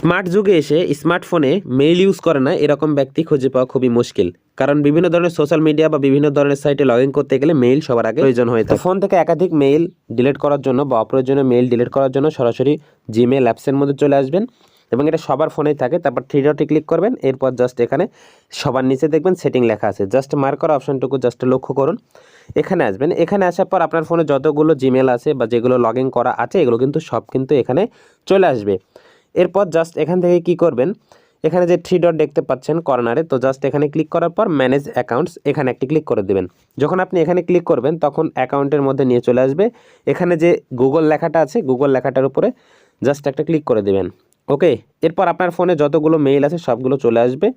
Smart যুগে এসে স্মার্টফোনে মেইল ইউজ করে না এরকম ব্যক্তি খুঁজে পাওয়া খুবই মুশকিল, কারণ বিভিন্ন ধরনের সোশ্যাল মিডিয়া বা বিভিন্ন ধরনের সাইটে লগ ইন করতে গেলে মেইল সবার আগে প্রয়োজন হয়ে থাকে। ফোন থেকে একাধিক মেইল ডিলিট করার জন্য বা অপ্রয়োজনীয় মেইল ডিলিট করার জন্য সরাসরি জিমেল অ্যাপসের মধ্যে চলে আসবেন এবং এটা সবার ফোনেই থাকে। তারপর থ্রি ডটে ক্লিক করবেন, এরপর জাস্ট এখানে সবার নিচে দেখবেন সেটিং লেখা আছে, জাস্ট মার্ক করা অপশনটুকু জাস্ট লক্ষ্য করুন। এখানে আসবেন, এখানে আসার পর আপনার ফোনে যতগুলো জিমেল আছে বা যেগুলো লগ ইন করা আছে এগুলো কিন্তু সব কিন্তু এখানে চলে আসবে। এরপর জাস্ট এখান থেকে কি করবেন, এখানে যে থ্রি ডট দেখতে পাচ্ছেন কর্নারে, তো জাস্ট এখানে ক্লিক করার পর ম্যানেজ অ্যাকাউন্টস এখানে একটি ক্লিক করে দেবেন। যখন আপনি এখানে ক্লিক করবেন তখন অ্যাকাউন্টের মধ্যে নিয়ে চলে আসবে। এখানে যে গুগল লেখাটা আছে গুগল লেখাটার উপরে জাস্ট একটা ক্লিক করে দেবেন। ওকে, এরপর আপনার ফোনে যতগুলো মেইল আছে সবগুলো চলে আসবে।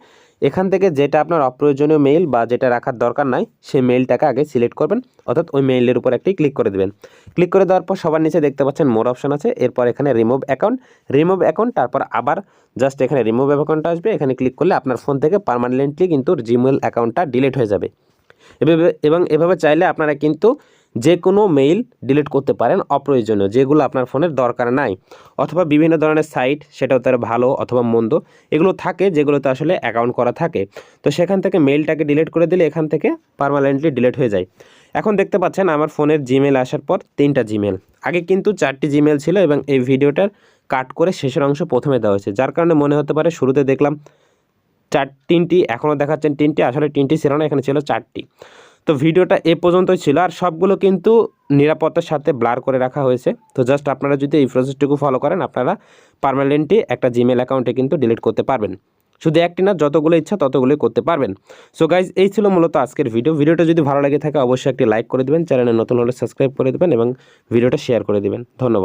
এখান থেকে যেটা আপনার অপ্রয়োজনীয় মেইল বা যেটা রাখার দরকার নাই সেই মেইলটাকে আগে সিলেক্ট করবেন, অর্থাৎ ওই মেইলের উপর একটি ক্লিক করে দেবেন। ক্লিক করে দেওয়ার পর সবার নিচে দেখতে পাচ্ছেন মোর অপশন আছে, এরপর এখানে রিমুভ অ্যাকাউন্ট, তারপর আবার জাস্ট এখানে রিমুভ অ্যাকাউন্টটা আসবে। এখানে ক্লিক করলে আপনার ফোন থেকে পার্মানেন্টলি কিন্তু জিমেল অ্যাকাউন্টটা ডিলিট হয়ে যাবে। এভাবে চাইলে আপনারা কিন্তু যে কোনো মেইল ডিলিট করতে পারেন অপ্রয়োজনীয়, যেগুলো আপনার ফোনের দরকার নাই, অথবা বিভিন্ন ধরনের সাইট সেটাও তার ভালো অথবা মন্দ এগুলো থাকে যেগুলোতে আসলে অ্যাকাউন্ট করা থাকে, তো সেখান থেকে মেইলটাকে ডিলিট করে দিলে এখান থেকে পার্মানেন্টলি ডিলিট হয়ে যায়। এখন দেখতে পাচ্ছেন আমার ফোনের জিমেল আসার পর 3টা জিমেল, আগে কিন্তু 4টি জিমেল ছিল এবং এই ভিডিওটার কাট করে শেষের অংশ প্রথমে দেওয়া হয়েছে, যার কারণে মনে হতে পারে শুরুতে দেখলাম 3টি, এখনও দেখাচ্ছেন 3টি, আসলে 3টি ছিল না, এখানে ছিল 4টি। তো ভিডিওটা এ পর্যন্তই ছিল, আর সবগুলো কিন্তু নিরাপত্তার সাথে ব্লার করে রাখা হয়েছে। তো জাস্ট আপনারা যদি এই প্রসেসটুকু ফলো করেন আপনারা পার্মানেন্টলি একটা জিমেল অ্যাকাউন্টে কিন্তু ডিলিট করতে পারবেন। শুধু একটি না, যতগুলো ইচ্ছা ততগুলোই করতে পারবেন। সো গাইজ, এই ছিল মূলত আজকের ভিডিওটা যদি ভালো লাগে থাকে অবশ্যই একটি লাইক করে দেবেন, চ্যানেলে নতুন হলে সাবস্ক্রাইব করে দেবেন এবং ভিডিওটা শেয়ার করে দেবেন। ধন্যবাদ।